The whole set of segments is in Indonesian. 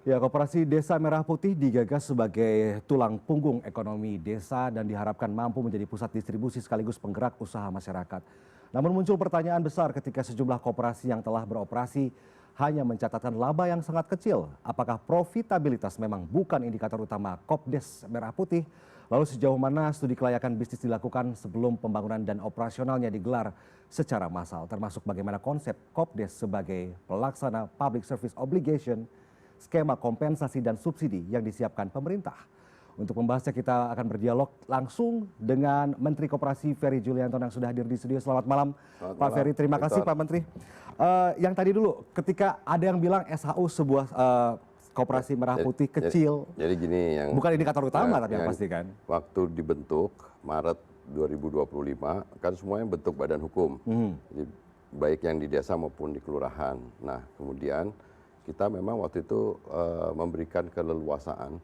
Ya, Koperasi Desa Merah Putih digagas sebagai tulang punggung ekonomi desa dan diharapkan mampu menjadi pusat distribusi sekaligus penggerak usaha masyarakat. Namun muncul pertanyaan besar ketika sejumlah koperasi yang telah beroperasi hanya mencatatkan laba yang sangat kecil. Apakah profitabilitas memang bukan indikator utama Kopdes Merah Putih? Lalu sejauh mana studi kelayakan bisnis dilakukan sebelum pembangunan dan operasionalnya digelar secara massal? Termasuk bagaimana konsep Kopdes sebagai pelaksana public service obligation, skema kompensasi dan subsidi yang disiapkan pemerintah. Untuk membahasnya kita akan berdialog langsung dengan Menteri Koperasi Ferry Julianton yang sudah hadir di studio. Selamat malam, Pak Ferry. Terima kasih Pak Menteri. Yang tadi dulu, ketika ada yang bilang SHU sebuah koperasi merah putih kecil, jadi gini, yang bukan indikator utama tapi yang pasti kan. Waktu dibentuk Maret 2025 kan semuanya bentuk badan hukum, jadi baik yang di desa maupun di kelurahan. Nah kemudian kita memang waktu itu memberikan keleluasaan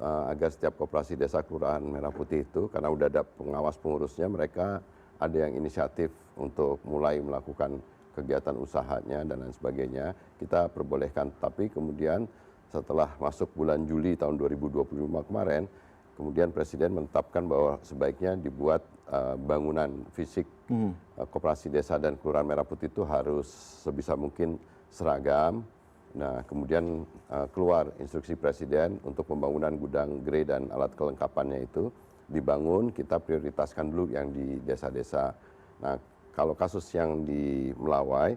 agar setiap koperasi desa kelurahan Merah Putih itu, karena udah ada pengawas pengurusnya, mereka ada yang inisiatif untuk mulai melakukan kegiatan usahanya dan lain sebagainya, kita perbolehkan. Tapi kemudian setelah masuk bulan Juli tahun 2025 kemarin, kemudian Presiden menetapkan bahwa sebaiknya dibuat bangunan fisik koperasi desa dan kelurahan Merah Putih itu harus sebisa mungkin seragam. Nah kemudian keluar instruksi Presiden untuk pembangunan gudang grey dan alat kelengkapannya itu dibangun, kita prioritaskan dulu yang di desa-desa. Nah kalau kasus yang di Melawai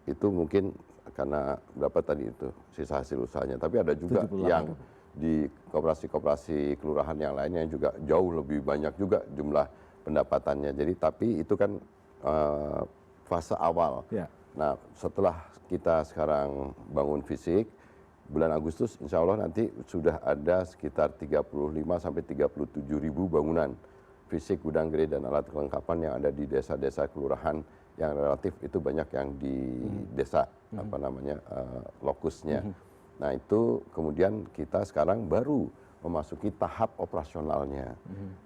itu mungkin karena berapa tadi itu sisa hasil usahanya, tapi ada juga yang di koperasi-koperasi kelurahan yang lainnya juga jauh lebih banyak juga jumlah pendapatannya. Jadi tapi itu kan fase awal. Ya. Nah setelah kita sekarang bangun fisik, bulan Agustus insya Allah nanti sudah ada sekitar 35 sampai 37 ribu bangunan fisik gudang grey dan alat kelengkapan yang ada di desa-desa kelurahan yang relatif itu banyak yang di desa apa namanya lokusnya. Nah itu kemudian kita sekarang baru memasuki tahap operasionalnya.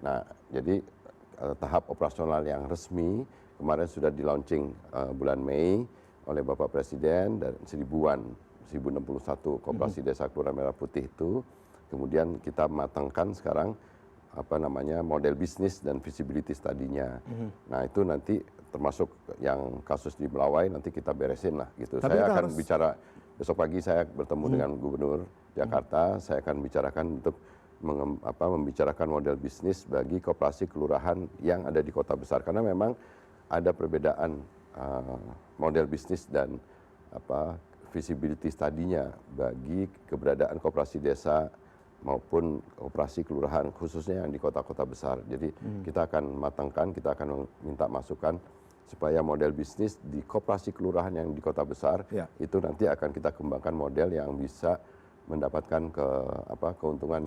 Nah jadi tahap operasional yang resmi kemarin sudah di launching bulan Mei oleh Bapak Presiden dan 1061 koperasi desa kelurahan Merah Putih itu. Kemudian kita matangkan sekarang apa namanya model bisnis dan visibility study-nya. Nah itu nanti termasuk yang kasus di Melawai nanti kita beresin lah gitu. Tapi saya akan bicara besok pagi, saya bertemu dengan Gubernur Jakarta, saya akan bicarakan untuk membicarakan model bisnis bagi koperasi kelurahan yang ada di kota besar, karena memang ada perbedaan model bisnis dan visibility study-nya bagi keberadaan koperasi desa maupun operasi kelurahan khususnya yang di kota-kota besar. Jadi kita akan matangkan, kita akan minta masukan supaya model bisnis di koperasi kelurahan yang di kota besar itu nanti akan kita kembangkan model yang bisa mendapatkan keuntungan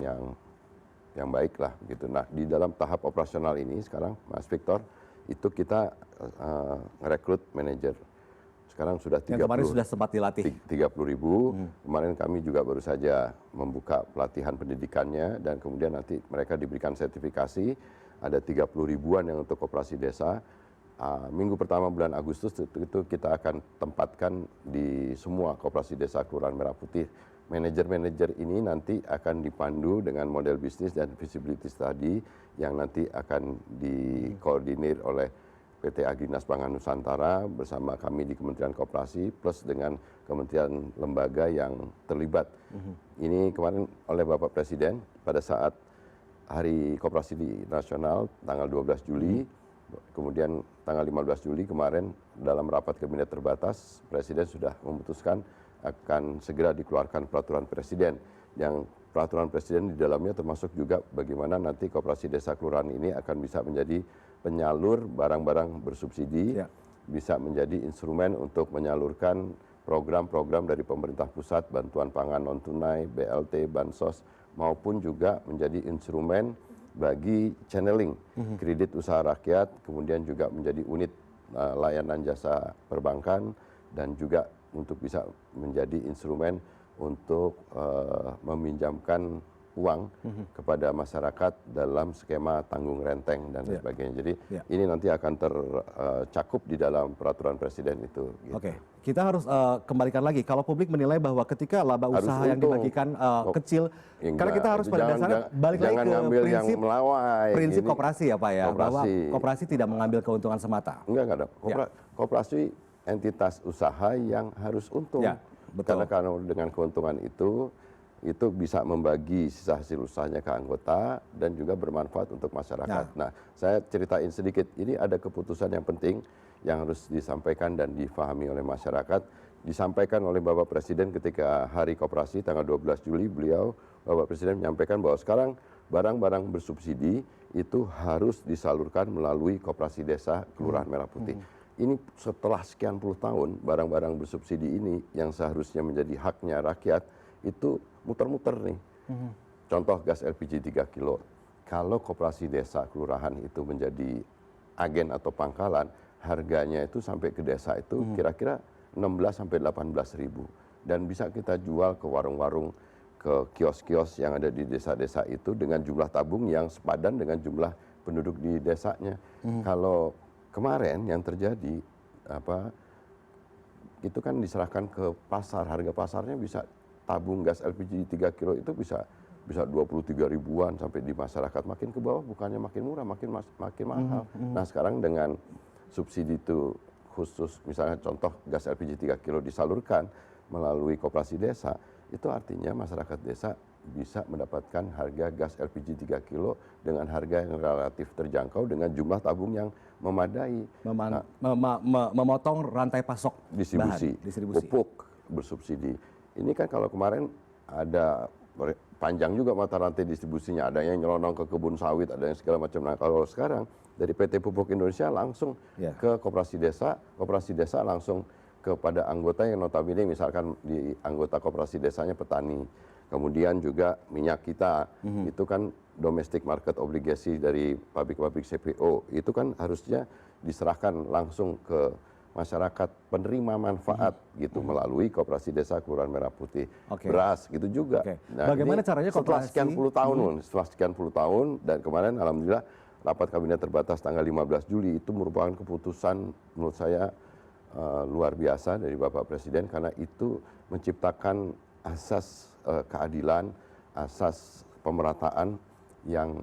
yang baik lah gitu. Nah di dalam tahap operasional ini sekarang Mas Victor itu kita rekrut manajer. Sekarang sudah 30, yang kemarin sudah sempat dilatih 30 ribu. Kemarin kami juga baru saja membuka pelatihan pendidikannya dan kemudian nanti mereka diberikan sertifikasi. Ada 30 ribuan yang untuk koperasi desa. Minggu pertama bulan Agustus itu kita akan tempatkan di semua koperasi desa kelurahan Merah Putih. Manajer-manajer ini nanti akan dipandu dengan model bisnis dan visibility study yang nanti akan dikoordinir oleh PT Agrinas Pangan Nusantara bersama kami di Kementerian Koperasi plus dengan kementerian lembaga yang terlibat. Ini kemarin oleh Bapak Presiden pada saat Hari Koperasi Nasional tanggal 12 Juli, kemudian tanggal 15 Juli kemarin dalam rapat kabinet terbatas, Presiden sudah memutuskan akan segera dikeluarkan peraturan Presiden. Yang peraturan Presiden di dalamnya termasuk juga bagaimana nanti koperasi desa kelurahan ini akan bisa menjadi penyalur barang-barang bersubsidi, bisa menjadi instrumen untuk menyalurkan program-program dari pemerintah pusat, bantuan pangan non-tunai, BLT, Bansos, maupun juga menjadi instrumen bagi channeling kredit usaha rakyat, kemudian juga menjadi unit layanan jasa perbankan, dan juga untuk bisa menjadi instrumen untuk meminjamkan uang kepada masyarakat dalam skema tanggung renteng dan sebagainya. Jadi ini nanti akan tercakup di dalam peraturan Presiden itu. Gitu. Oke. kita harus kembalikan lagi. Kalau publik menilai bahwa ketika laba Harus usaha yang untung. dibagikan kecil, karena kita harus pada Jangan- dasarnya jangan- balik lagi jangan ke ngambil yang prinsip melawai. prinsip Ini koperasi ya Pak ya, bahwa koperasi. koperasi tidak mengambil keuntungan semata. Enggak ada. Ya. Koperasi entitas usaha yang harus untung. Ya, betul. Karena dengan keuntungan itu bisa membagi sisa hasil usahanya ke anggota dan juga bermanfaat untuk masyarakat. Nah, saya ceritain sedikit. Ini ada keputusan yang penting yang harus disampaikan dan difahami oleh masyarakat. Disampaikan oleh Bapak Presiden ketika Hari Koperasi tanggal 12 Juli, Bapak Presiden menyampaikan bahwa sekarang barang-barang bersubsidi itu harus disalurkan melalui Koperasi Desa Kelurahan Merah Putih. Ini setelah sekian puluh tahun barang-barang bersubsidi ini yang seharusnya menjadi haknya rakyat itu muter-muter nih. Contoh gas LPG 3 kilo. Kalau koperasi desa kelurahan itu menjadi agen atau pangkalan, harganya itu sampai ke desa itu kira-kira 16 sampai 18 ribu. Dan bisa kita jual ke warung-warung, ke kios-kios yang ada di desa-desa itu dengan jumlah tabung yang sepadan dengan jumlah penduduk di desanya. Kalau kemarin yang terjadi itu kan diserahkan ke pasar, harga pasarnya bisa tabung gas LPG 3 kilo itu bisa 23 ribuan sampai di masyarakat, makin ke bawah bukannya makin murah, makin mahal. Nah, sekarang dengan subsidi itu khusus misalnya contoh gas LPG 3 kilo disalurkan melalui koperasi desa, itu artinya masyarakat desa bisa mendapatkan harga gas LPG 3 kilo dengan harga yang relatif terjangkau dengan jumlah tabung yang memadai. Memotong rantai pasok Distribusi, distribusi. pupuk bersubsidi. Ini kan kalau kemarin ada panjang juga mata rantai distribusinya, ada yang nyelonong ke kebun sawit, ada yang segala macam. Nah, kalau sekarang dari PT Pupuk Indonesia langsung ke koperasi desa langsung kepada anggota yang notabene misalkan di anggota koperasi desanya petani. Kemudian juga minyak kita, itu kan domestic market obligasi dari pabrik-pabrik CPO, itu kan harusnya diserahkan langsung ke masyarakat penerima manfaat gitu melalui koperasi desa Kelurahan Merah Putih. Beras gitu juga. Nah, bagaimana caranya setelah koperasi? setelah sekian puluh tahun dan kemarin alhamdulillah rapat kabinet terbatas tanggal 15 Juli itu merupakan keputusan menurut saya luar biasa dari Bapak Presiden karena itu menciptakan asas keadilan, asas pemerataan yang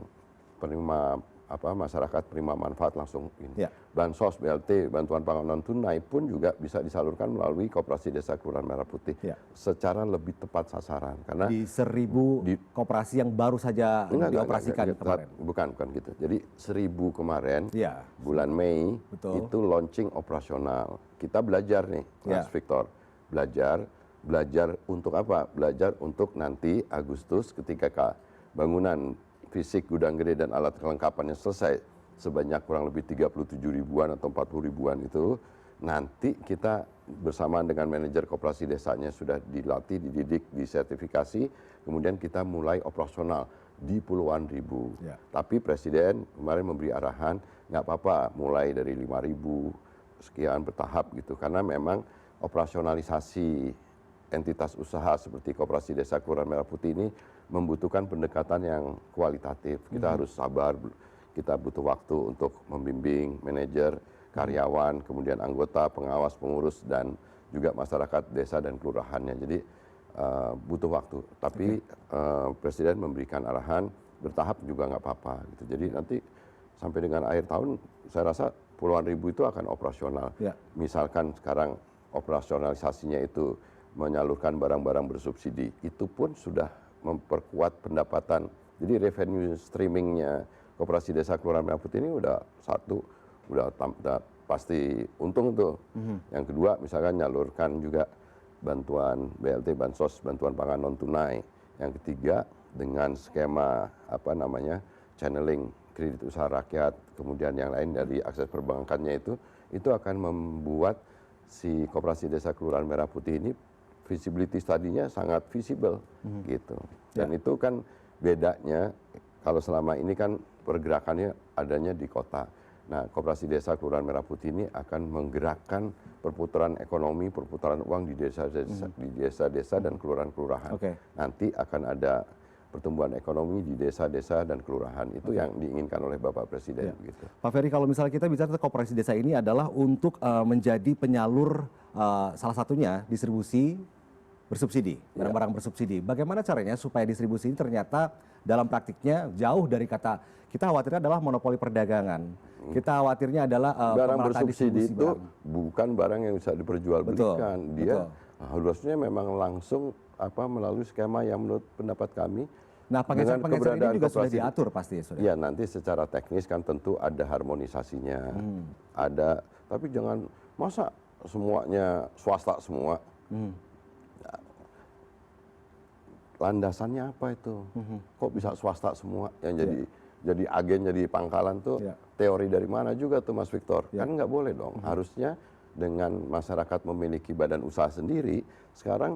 penerima masyarakat penerima manfaat langsung ini. Bansos, BLT, bantuan pangan non tunai pun juga bisa disalurkan melalui koperasi desa Kelurahan Merah Putih secara lebih tepat sasaran karena di 1000 koperasi yang baru saja dioperasikan kemarin. Bukan gitu. Jadi 1000 kemarin bulan Mei itu launching operasional. Kita belajar nih, Mas Victor, belajar untuk apa? Belajar untuk nanti Agustus ketika bangunan fisik gudang gede dan alat kelengkapannya selesai sebanyak kurang lebih 37 ribuan atau 40 ribuan itu, nanti kita bersamaan dengan manajer koperasi desanya sudah dilatih, dididik, disertifikasi, kemudian kita mulai operasional di puluhan ribu. Tapi Presiden kemarin memberi arahan, nggak apa-apa mulai dari 5.000 sekian bertahap gitu, karena memang operasionalisasi entitas usaha seperti koperasi desa Kelurahan Merah Putih ini membutuhkan pendekatan yang kualitatif. Kita harus sabar, kita butuh waktu untuk membimbing manajer, karyawan, kemudian anggota, pengawas, pengurus, dan juga masyarakat desa dan kelurahannya. Jadi butuh waktu. Tapi Presiden memberikan arahan bertahap juga nggak apa-apa. Gitu. Jadi nanti sampai dengan akhir tahun, saya rasa puluhan ribu itu akan operasional. Misalkan sekarang operasionalisasinya itu menyalurkan barang-barang bersubsidi, itu pun sudah memperkuat pendapatan. Jadi revenue streamingnya koperasi desa Kelurahan Merah Putih ini udah pasti untung tuh. Yang kedua misalkan nyalurkan juga bantuan BLT, bansos, bantuan pangan non tunai. Yang ketiga dengan skema channeling kredit usaha rakyat, kemudian yang lain dari akses perbankannya itu akan membuat si koperasi desa Kelurahan Merah Putih ini visibility study-nya sangat visible gitu. Dan itu kan bedanya kalau selama ini kan pergerakannya adanya di kota. Nah, koperasi desa Kelurahan Merah Putih ini akan menggerakkan perputaran ekonomi, perputaran uang di desa-desa dan kelurahan-kelurahan. Nanti akan ada pertumbuhan ekonomi di desa-desa dan kelurahan. Itu yang diinginkan oleh Bapak Presiden. Gitu. Pak Ferry, kalau misalnya kita bicara koperasi desa ini adalah untuk menjadi penyalur salah satunya distribusi bersubsidi, barang-barang bersubsidi. Bagaimana caranya supaya distribusi ini ternyata dalam praktiknya jauh dari kata kita khawatirnya adalah monopoli perdagangan. Kita khawatirnya adalah Barang pemerataan bersubsidi distribusi itu barang. bukan barang yang bisa diperjualbelikan. Betul, Dia betul. harusnya memang langsung melalui skema yang menurut pendapat kami Nah, dengan pengecer-pengecer ini keberadaan juga sudah koperasi. diatur pasti ya sudah. Iya, nanti secara teknis kan tentu ada harmonisasinya. Ada, tapi jangan masa semuanya swasta semua. Landasannya apa itu? Kok bisa swasta semua yang jadi agen, jadi pangkalan tuh Iya. teori dari mana juga tuh Mas Victor? Iya. Kan nggak boleh dong. Harusnya dengan masyarakat memiliki badan usaha sendiri, sekarang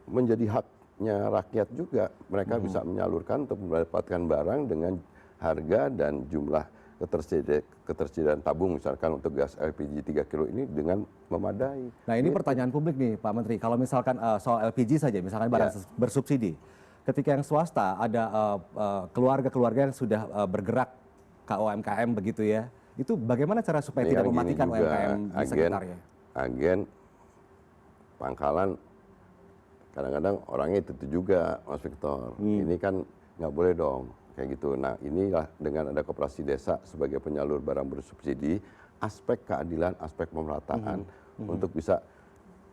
menjadi haknya rakyat juga. Mereka bisa menyalurkan untuk mendapatkan barang dengan harga dan jumlah ketersediaan tabung misalkan untuk gas LPG 3 kilo ini dengan memadai. Nah, ini pertanyaan publik nih Pak Menteri. Kalau misalkan soal LPG saja, misalkan barang bersubsidi, ketika yang swasta ada keluarga-keluarga yang sudah bergerak KUMKM begitu ya, itu bagaimana cara supaya Ini tidak kan gini mematikan juga, UMKM di sekitarnya? agen pangkalan kadang-kadang orangnya itu juga Mas Victor. Ini kan nggak boleh dong kayak gitu. Nah, inilah dengan ada koperasi desa sebagai penyalur barang bersubsidi, aspek keadilan, aspek pemerataan untuk bisa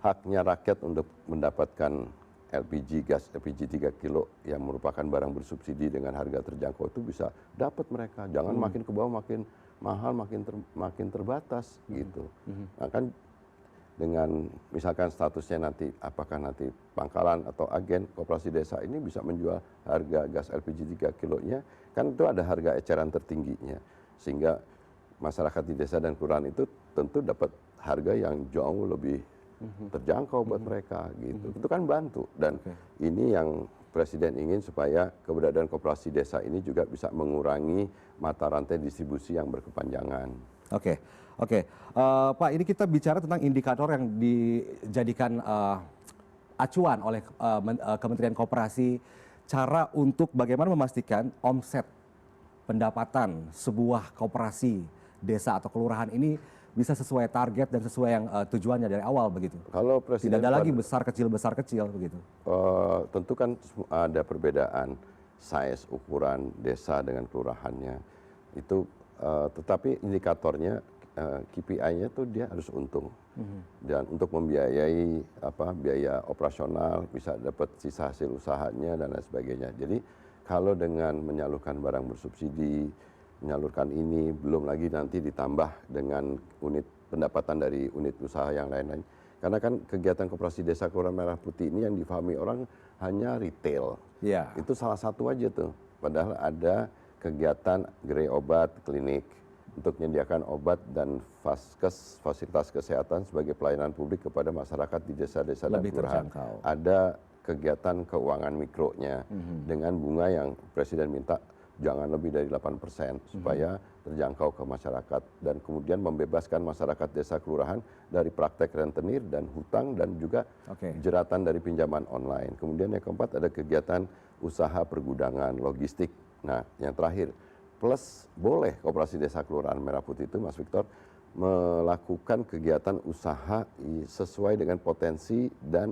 haknya rakyat untuk mendapatkan LPG, gas LPG 3 kilo yang merupakan barang bersubsidi dengan harga terjangkau itu bisa dapat mereka. Jangan makin ke bawah makin mahal, makin terbatas gitu. Nah, kan dengan misalkan statusnya nanti apakah nanti pangkalan atau agen koperasi desa ini bisa menjual harga gas LPG 3 kilonya, kan itu ada harga eceran tertingginya. Sehingga masyarakat di desa dan kelurahan itu tentu dapat harga yang jauh lebih terjangkau buat mereka gitu. Itu kan bantu, dan ini yang Presiden ingin supaya keberadaan koperasi desa ini juga bisa mengurangi mata rantai distribusi yang berkepanjangan. Oke, oke. Pak, ini kita bicara tentang indikator yang dijadikan acuan oleh Kementerian Koperasi, cara untuk bagaimana memastikan omset pendapatan sebuah koperasi desa atau kelurahan ini bisa sesuai target dan sesuai yang tujuannya dari awal begitu. Kalau Presiden Tidak ada lagi besar kecil begitu. tentu kan ada perbedaan size ukuran desa dengan kelurahannya itu, tetapi indikatornya KPI-nya tuh dia harus untung, dan untuk membiayai biaya operasional bisa dapat sisa hasil usahanya dan lain sebagainya. Jadi kalau dengan menyalurkan barang bersubsidi, menyalurkan ini, belum lagi nanti ditambah dengan unit pendapatan dari unit usaha yang lain-lain. Karena kan kegiatan koperasi desa Kelurahan Merah Putih ini yang difahami orang hanya retail. Iya. Itu salah satu aja tuh. Padahal ada kegiatan gerai obat, klinik untuk menyediakan obat dan vaskes, fasilitas kesehatan sebagai pelayanan publik kepada masyarakat di desa-desa dan Lebih kelurahan. terjangkau. Ada kegiatan keuangan mikronya dengan bunga yang Presiden minta jangan lebih dari 8% supaya terjangkau ke masyarakat, dan kemudian membebaskan masyarakat desa kelurahan dari praktek rentenir dan hutang dan juga jeratan dari pinjaman online. Kemudian yang keempat ada kegiatan usaha pergudangan, logistik. Nah, yang terakhir, plus boleh koperasi desa Kelurahan Merah Putih itu Mas Victor melakukan kegiatan usaha sesuai dengan potensi dan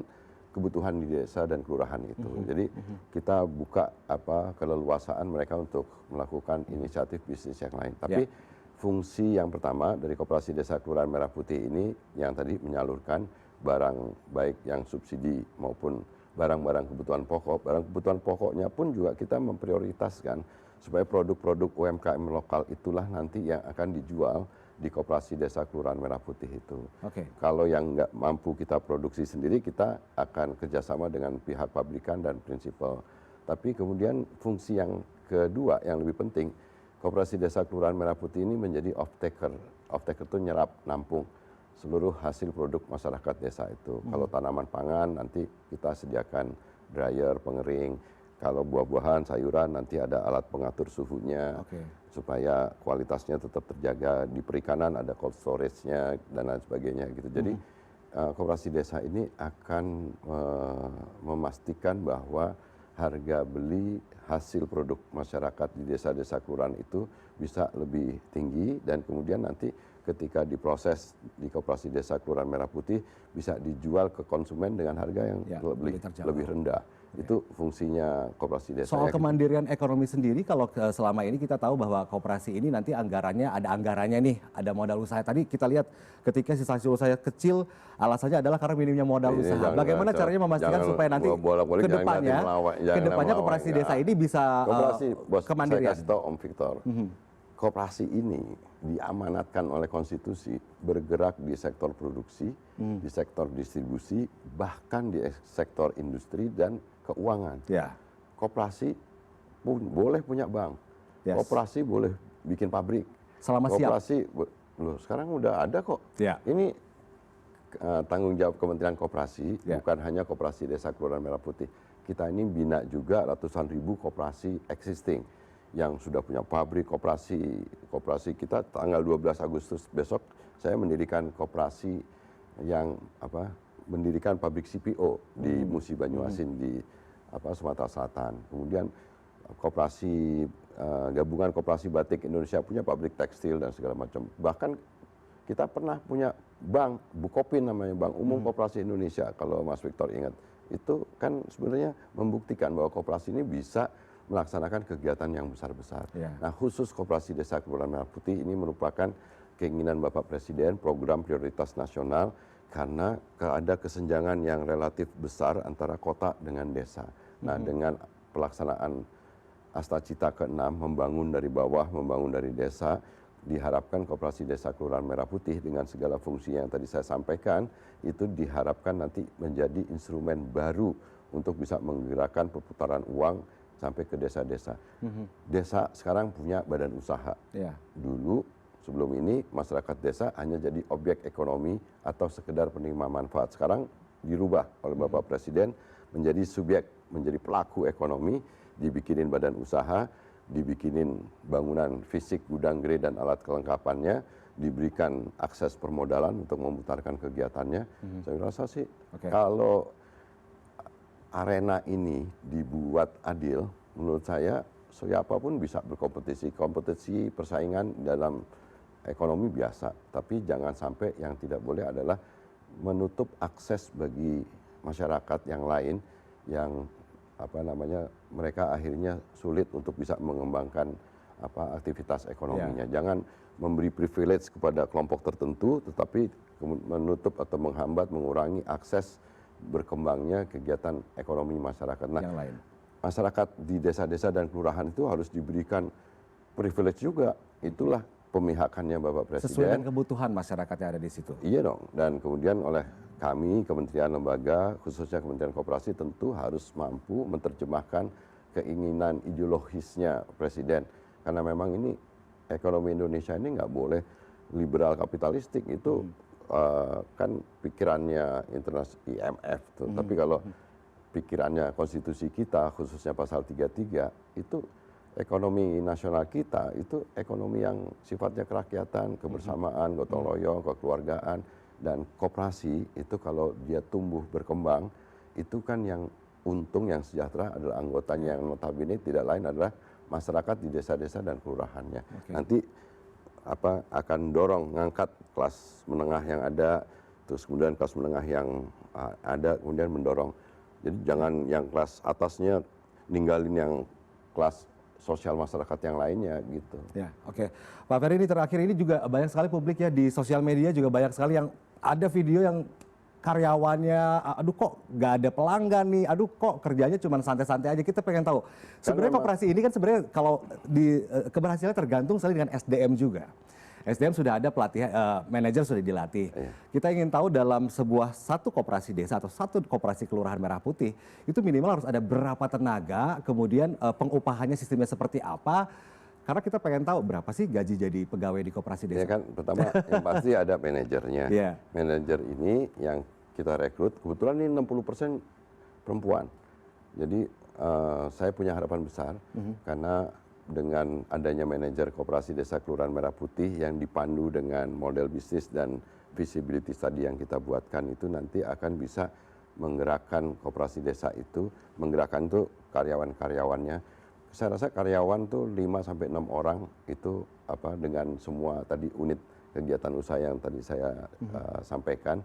kebutuhan di desa dan kelurahan itu. Jadi kita buka keleluasaan mereka untuk melakukan inisiatif bisnis yang lain. Tapi fungsi yang pertama dari koperasi desa Kelurahan Merah Putih ini yang tadi menyalurkan barang baik yang subsidi maupun barang-barang kebutuhan pokok. Barang kebutuhan pokoknya pun juga kita memprioritaskan supaya produk-produk UMKM lokal itulah nanti yang akan dijual di koperasi desa Kelurahan Merah Putih itu. Kalau yang nggak mampu kita produksi sendiri, kita akan kerjasama dengan pihak pabrikan dan prinsipal. Tapi kemudian fungsi yang kedua yang lebih penting, koperasi desa Kelurahan Merah Putih ini menjadi off-taker. Off-taker itu nyerap, nampung seluruh hasil produk masyarakat desa itu. Kalau tanaman pangan nanti kita sediakan dryer, pengering. Kalau buah-buahan, sayuran nanti ada alat pengatur suhunya supaya kualitasnya tetap terjaga. Di perikanan ada cold storage-nya dan lain sebagainya gitu. Jadi koperasi desa ini akan memastikan bahwa harga beli hasil produk masyarakat di desa-desa kelurahan itu bisa lebih tinggi, dan kemudian nanti ketika diproses di Koperasi Desa Kelurahan Merah Putih bisa dijual ke konsumen dengan harga yang lebih rendah. Itu fungsinya Koperasi Desa. Soal kemandirian ekonomi sendiri, kalau selama ini kita tahu bahwa koperasi ini nanti ada anggarannya nih, ada modal usaha. Tadi kita lihat ketika sisa usaha kecil, alasannya adalah karena minimnya modal usaha. Bagaimana caranya memastikan supaya nanti kedepannya koperasi desa ini bisa kemandirian? Saya kasih tahu Om Victor, koperasi ini diamanatkan oleh konstitusi bergerak di sektor produksi, di sektor distribusi, bahkan di sektor industri dan keuangan. Koperasi pun boleh punya bank, koperasi boleh bikin pabrik. Selama koperasi, loh sekarang udah ada kok. Ini tanggung jawab Kementerian Koperasi, bukan hanya Koperasi Desa Kelurahan Merah Putih. Kita ini bina juga ratusan ribu koperasi existing yang sudah punya pabrik. Koperasi kita tanggal 12 Agustus besok saya mendirikan koperasi yang mendirikan pabrik CPO di Musi Banyuasin di Sumatera Selatan. Kemudian gabungan koperasi batik Indonesia punya pabrik tekstil dan segala macam. Bahkan kita pernah punya bank, Bukopin namanya, Bank Umum Koperasi Indonesia, kalau Mas Victor ingat. Itu kan sebenarnya membuktikan bahwa koperasi ini bisa melaksanakan kegiatan yang besar-besar. Nah, khusus Koperasi Desa Kelurahan Merah Putih ini merupakan keinginan Bapak Presiden, program prioritas nasional, karena ada kesenjangan yang relatif besar antara kota dengan desa. Nah, dengan pelaksanaan Astacita ke-6, membangun dari bawah, membangun dari desa, diharapkan Koperasi Desa Kelurahan Merah Putih dengan segala fungsi yang tadi saya sampaikan, itu diharapkan nanti menjadi instrumen baru untuk bisa menggerakkan perputaran uang sampai ke desa-desa. Desa sekarang punya badan usaha. Dulu sebelum ini masyarakat desa hanya jadi objek ekonomi atau sekedar penerima manfaat. Sekarang dirubah oleh Bapak Presiden menjadi subjek, menjadi pelaku ekonomi, dibikinin badan usaha, dibikinin bangunan fisik, gudang, gerai, dan alat kelengkapannya, diberikan akses permodalan untuk memutarkan kegiatannya. Saya rasa sih kalau arena ini dibuat adil, menurut saya siapapun bisa berkompetisi. Kompetisi persaingan dalam ekonomi biasa, tapi jangan sampai yang tidak boleh adalah menutup akses bagi masyarakat yang lain yang mereka akhirnya sulit untuk bisa mengembangkan aktivitas ekonominya. Jangan memberi privilege kepada kelompok tertentu, tetapi menutup atau menghambat, mengurangi akses berkembangnya kegiatan ekonomi masyarakat. Nah, yang lain. Masyarakat di desa-desa dan kelurahan itu harus diberikan privilege juga. Itulah pemihakannya Bapak Presiden. Sesuai dengan kebutuhan masyarakat yang ada di situ. Iya dong. Dan kemudian oleh kami, kementerian lembaga, khususnya Kementerian Koperasi, tentu harus mampu menerjemahkan keinginan ideologisnya Presiden. Karena memang ini ekonomi Indonesia ini nggak boleh liberal kapitalistik. Itu kan pikirannya IMF tuh. Tapi kalau pikirannya konstitusi kita, khususnya pasal 33, itu ekonomi nasional kita itu ekonomi yang sifatnya kerakyatan, kebersamaan, gotong royong, kekeluargaan, dan koperasi itu kalau dia tumbuh berkembang, itu kan yang untung, yang sejahtera adalah anggotanya, yang notabene tidak lain adalah masyarakat di desa-desa dan kelurahannya. Nanti akan dorong ngangkat kelas menengah yang ada, terus kemudian kelas menengah yang ada, kemudian mendorong. Jadi jangan yang kelas atasnya ninggalin yang kelas sosial masyarakat yang lainnya gitu. Ya, oke. Pak Ferry, ini terakhir ini juga banyak sekali publik ya di sosial media juga banyak sekali yang ada video yang karyawannya, aduh kok nggak ada pelanggan nih, aduh kok kerjanya cuma santai-santai aja. Kita pengen tahu. Sebenarnya koperasi ini kan sebenarnya kalau di keberhasilan tergantung sekali dengan SDM juga. SDM sudah ada pelatihan, manajer sudah dilatih. Kita ingin tahu dalam satu koperasi desa atau satu koperasi kelurahan Merah Putih, itu minimal harus ada berapa tenaga, kemudian pengupahannya sistemnya seperti apa, karena kita pengen tahu berapa sih gaji jadi pegawai di koperasi desa. Ya kan, pertama yang pasti ada manajernya. Manajer ini yang kita rekrut, kebetulan ini 60% perempuan. Jadi saya punya harapan besar, karena dengan adanya manajer koperasi desa kelurahan Merah Putih yang dipandu dengan model bisnis dan visibility tadi yang kita buatkan, itu nanti akan bisa menggerakkan koperasi desa itu, menggerakkan tuh karyawan-karyawannya. Saya rasa karyawan tuh 5 sampai 6 orang itu dengan semua tadi unit kegiatan usaha yang tadi saya sampaikan,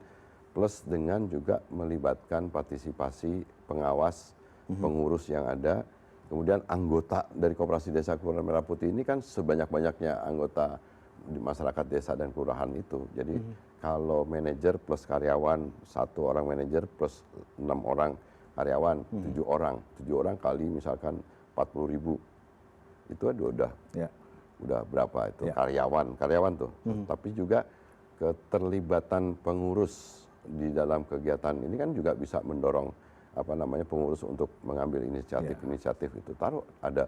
plus dengan juga melibatkan partisipasi pengawas, pengurus yang ada, kemudian anggota dari Koperasi Desa Kelurahan Merah Putih ini kan sebanyak-banyaknya anggota di masyarakat desa dan kelurahan itu. Jadi kalau manajer plus karyawan, 1 orang manajer plus 6 orang karyawan, 7 orang kali misalkan 40.000, itu udah berapa itu karyawan tuh. Tapi juga keterlibatan pengurus di dalam kegiatan ini kan juga bisa mendorong pengurus untuk mengambil inisiatif itu. Ada,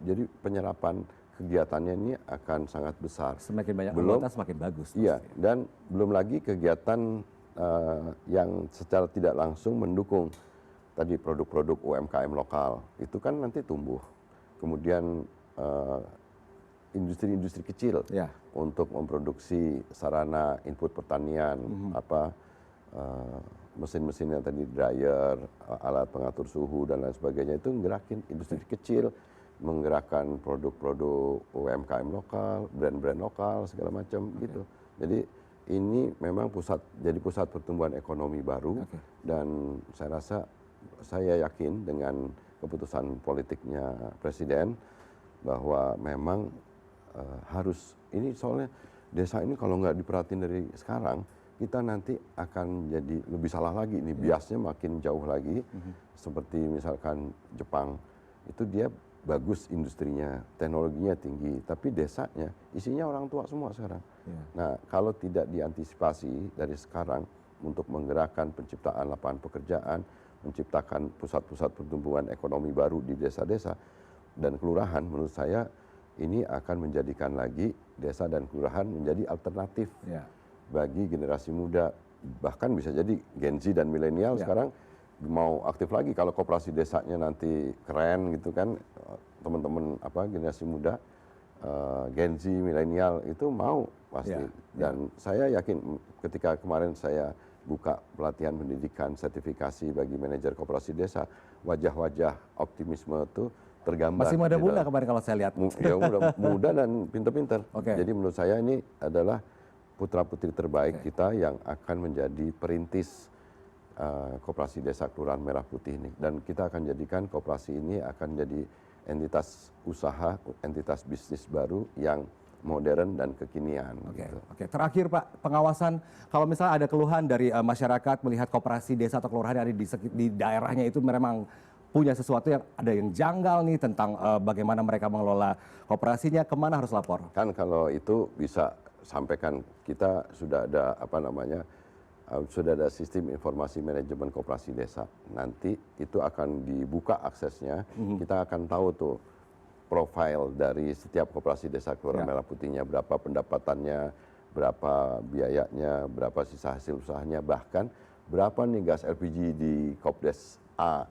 jadi penyerapan kegiatannya ini akan sangat besar. Semakin banyak anggota semakin bagus. Iya, dan belum lagi kegiatan yang secara tidak langsung mendukung tadi produk-produk UMKM lokal itu kan nanti tumbuh. Kemudian industri-industri kecil untuk memproduksi sarana input pertanian, mesin-mesin yang tadi dryer, alat pengatur suhu dan lain sebagainya, itu menggerakin industri kecil, menggerakkan produk-produk UMKM lokal, brand-brand lokal segala macam gitu. Jadi ini memang jadi pusat pertumbuhan ekonomi baru, dan saya yakin dengan keputusan politiknya Presiden bahwa memang harus ini, soalnya desa ini kalau nggak diperhatiin dari sekarang, kita nanti akan jadi lebih salah lagi, ini biasnya makin jauh lagi. Seperti misalkan Jepang, itu dia bagus industrinya, teknologinya tinggi, tapi desanya isinya orang tua semua sekarang. Nah, kalau tidak diantisipasi dari sekarang untuk menggerakkan penciptaan lapangan pekerjaan, menciptakan pusat-pusat pertumbuhan ekonomi baru di desa-desa dan kelurahan, menurut saya ini akan menjadikan lagi desa dan kelurahan menjadi alternatif bagi generasi muda, bahkan bisa jadi Gen Z dan milenial sekarang mau aktif lagi. Kalau koperasi desanya nanti keren gitu kan, teman-teman generasi muda, Gen Z, milenial itu mau pasti. Dan saya yakin ketika kemarin saya buka pelatihan pendidikan sertifikasi bagi manajer koperasi desa, wajah-wajah optimisme itu tergambar. Masih muda-muda kemarin kalau saya lihat. Ya, muda dan pinter-pinter. Jadi menurut saya ini adalah putra-putri terbaik kita yang akan menjadi perintis Koperasi Desa Kelurahan Merah Putih ini. Dan kita akan jadikan koperasi ini akan jadi entitas usaha, entitas bisnis baru yang modern dan kekinian. Oke. Terakhir Pak, pengawasan, kalau misalnya ada keluhan dari masyarakat melihat koperasi desa atau kelurahan yang ada di daerahnya itu memang punya sesuatu yang ada yang janggal nih tentang bagaimana mereka mengelola koperasinya, kemana harus lapor? Kan kalau itu bisa sampaikan, kita sudah ada sudah ada sistem informasi manajemen koperasi desa. Nanti itu akan dibuka aksesnya, kita akan tahu tuh profil dari setiap koperasi desa Kelurahan Merah Putihnya, berapa pendapatannya, berapa biayanya, berapa sisa hasil usahanya, bahkan berapa nih gas LPG di Kopdes A,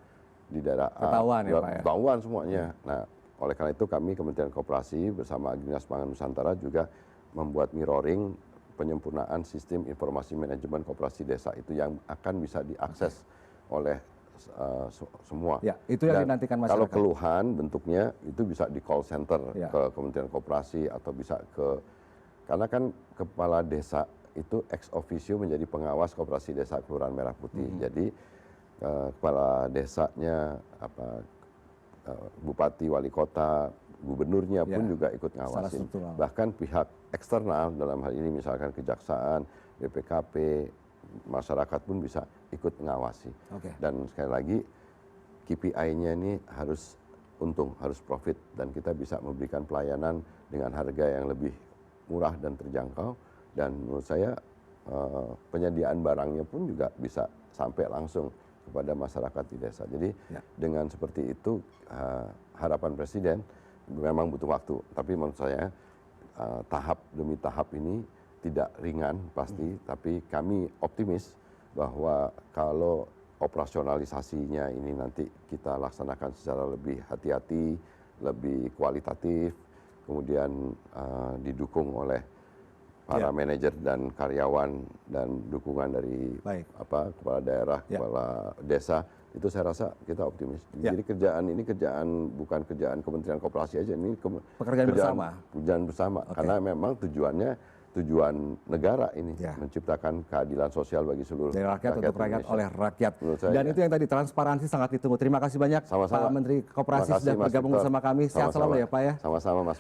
di daerah A. Ketahuan ya Pak ya? Ketahuan semuanya. Nah, oleh karena itu kami Kementerian Koperasi bersama Dinas Pangan Nusantara juga membuat mirroring penyempurnaan sistem informasi manajemen koperasi desa itu yang akan bisa diakses oleh semua. Ya, itu yang dinantikan masyarakat. Kalau keluhan bentuknya itu bisa di call center ke Kementerian Koperasi atau bisa karena kan kepala desa itu ex officio menjadi pengawas koperasi desa Kelurahan Merah Putih. Jadi kepala desanya, bupati, wali kota, gubernurnya pun juga ikut ngawasin. Bahkan pihak eksternal dalam hal ini misalkan kejaksaan, BPKP, masyarakat pun bisa ikut mengawasi. Dan sekali lagi KPI-nya ini harus untung, harus profit, dan kita bisa memberikan pelayanan dengan harga yang lebih murah dan terjangkau. Dan menurut saya penyediaan barangnya pun juga bisa sampai langsung kepada masyarakat di desa. Jadi dengan seperti itu harapan Presiden memang butuh waktu, tapi menurut saya tahap demi tahap ini tidak ringan pasti, tapi kami optimis bahwa kalau operasionalisasinya ini nanti kita laksanakan secara lebih hati-hati, lebih kualitatif, kemudian didukung oleh para manajer dan karyawan dan dukungan dari kepala daerah, kepala desa, itu saya rasa kita optimis. Jadi kerjaan bukan kerjaan Kementerian Koperasi aja, ini pekerjaan bersama. Karena memang tujuannya tujuan negara ini, Ya. menciptakan keadilan sosial bagi seluruh Dari rakyat untuk rakyat Indonesia. oleh rakyat. Menurut saya, Dan ya. itu yang tadi transparansi sangat ditunggu. Terima kasih banyak Sama-sama. Pak Menteri Koperasi Terima kasih, sudah Mas bergabung Victor. bersama kami. Sehat Sama-sama. selalu ya Pak ya. Sama-sama Mas